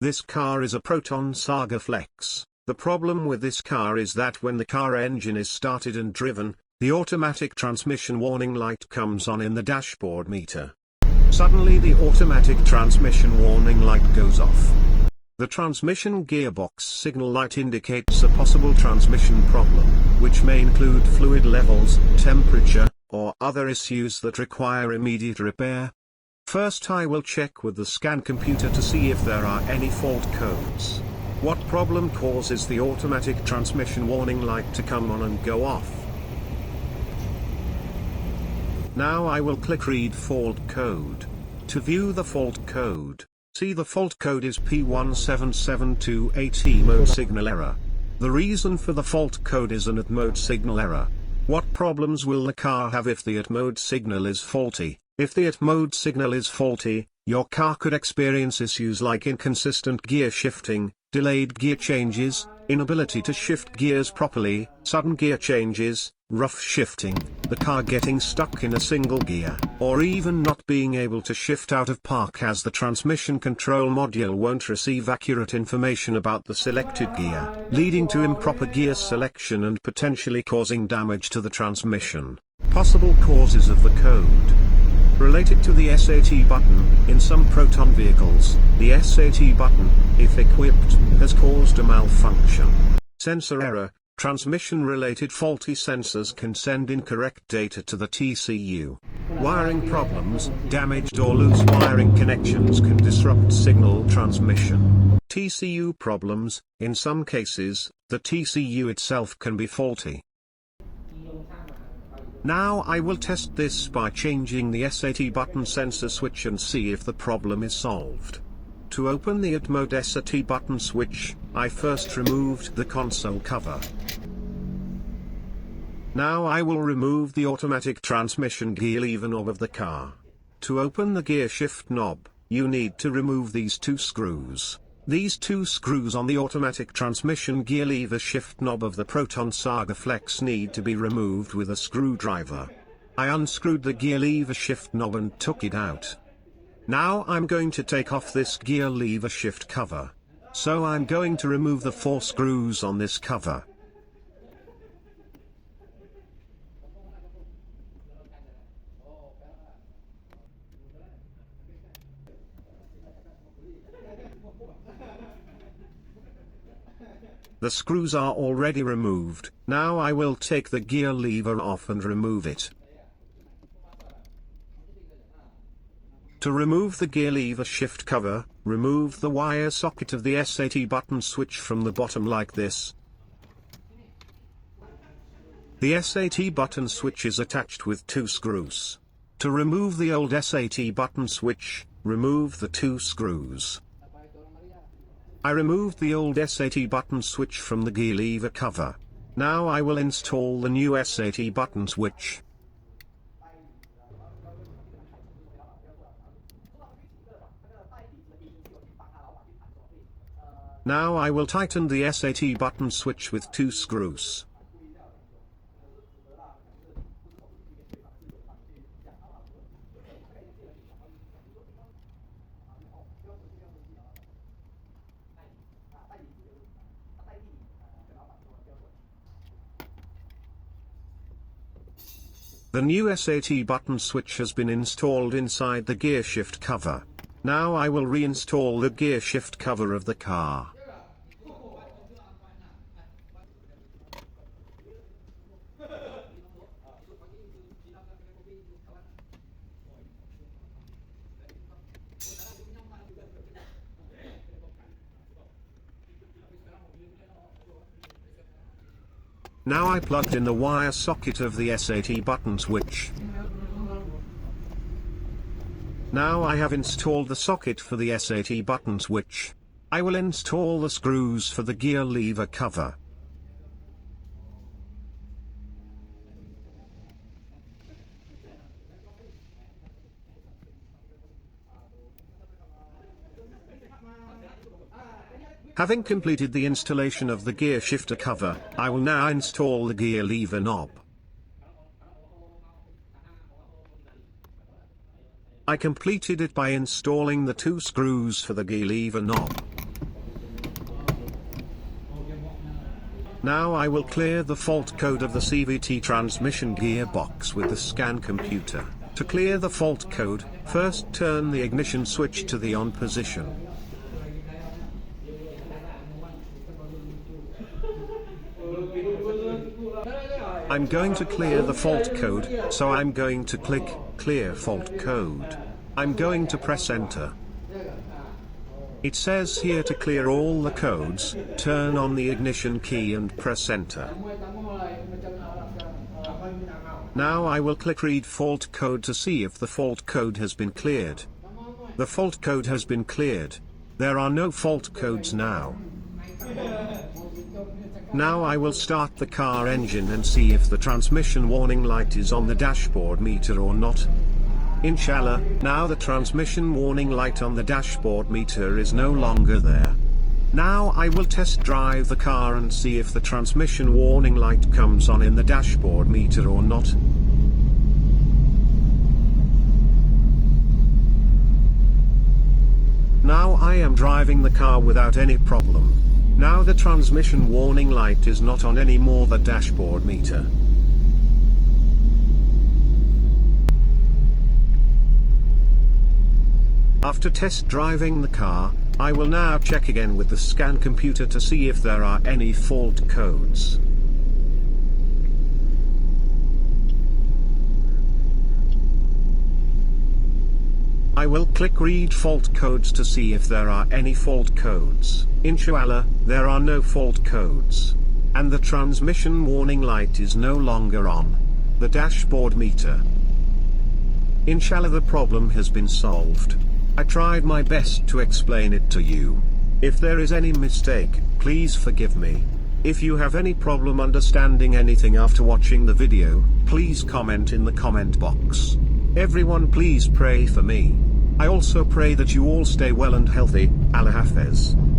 This car is a Proton Saga Flex. The problem with this car is that when the car engine is started and driven, the automatic transmission warning light comes on in the dashboard meter. Suddenly the automatic transmission warning light goes off. The transmission gearbox signal light indicates a possible transmission problem, which may include fluid levels, temperature, or other issues that require immediate repair. First I will check with the scan computer to see if there are any fault codes. What problem causes the automatic transmission warning light to come on and go off? Now I will click Read Fault Code. To view the fault code, see the fault code is P1772 mode signal error. The reason for the fault code is an at mode signal error. What problems will the car have if the at mode signal is faulty? If the at mode signal is faulty, your car could experience issues like inconsistent gear shifting, delayed gear changes, inability to shift gears properly, sudden gear changes, rough shifting, the car getting stuck in a single gear, or even not being able to shift out of park as the transmission control module won't receive accurate information about the selected gear, leading to improper gear selection and potentially causing damage to the transmission. Possible causes of the code. Related to the SAT button, in some Proton vehicles, the SAT button, if equipped, has caused a malfunction. Sensor error. Transmission-related faulty sensors can send incorrect data to the TCU. Wiring problems, damaged or loose wiring connections can disrupt signal transmission. TCU problems, in some cases, the TCU itself can be faulty. Now I will test this by changing the SAT button sensor switch and see if the problem is solved. To open the at mode SAT button switch, I first removed the console cover. Now I will remove the automatic transmission gear lever knob of the car. To open the gear shift knob, you need to remove these two screws. These two screws on the automatic transmission gear lever shift knob of the Proton Saga Flex need to be removed with a screwdriver. I unscrewed the gear lever shift knob and took it out. Now I'm going to take off this gear lever shift cover. So I'm going to remove the 4 screws on this cover. The screws are already removed. Now I will take the gear lever off and remove it. To remove the gear lever shift cover, remove the wire socket of the SAT button switch from the bottom like this. The SAT button switch is attached with 2 screws. To remove the old SAT button switch, remove the 2 screws. I removed the old SAT button switch from the gear lever cover. Now I will install the new SAT button switch. Now I will tighten the SAT button switch with 2 screws. The new SAT button switch has been installed inside the gear shift cover. Now I will reinstall the gear shift cover of the car. Now I plugged in the wire socket of the SAT button switch. Now I have installed the socket for the SAT button switch. I will install the screws for the gear lever cover. Having completed the installation of the gear shifter cover, I will now install the gear lever knob. I completed it by installing the 2 screws for the gear lever knob. Now I will clear the fault code of the CVT transmission gearbox with the scan computer. To clear the fault code, first turn the ignition switch to the on position. I'm going to clear the fault code, so I'm going to click Clear Fault Code. I'm going to press Enter. It says here to clear all the codes, turn on the ignition key and press Enter. Now I will click Read Fault Code to see if the fault code has been cleared. The fault code has been cleared. There are no fault codes now. Now I will start the car engine and see if the transmission warning light is on the dashboard meter or not. Inshallah, now the transmission warning light on the dashboard meter is no longer there. Now I will test drive the car and see if the transmission warning light comes on in the dashboard meter or not. Now I am driving the car without any problem. Now the transmission warning light is not on anymore the dashboard meter. After test driving the car, I will now check again with the scan computer to see if there are any fault codes. I will click Read Fault Codes to see if there are any fault codes. Inshallah, there are no fault codes. And the transmission warning light is no longer on the dashboard meter. Inshallah, the problem has been solved. I tried my best to explain it to you. If there is any mistake, please forgive me. If you have any problem understanding anything after watching the video, please comment in the comment box. Everyone please pray for me. I also pray that you all stay well and healthy. Allah Hafez.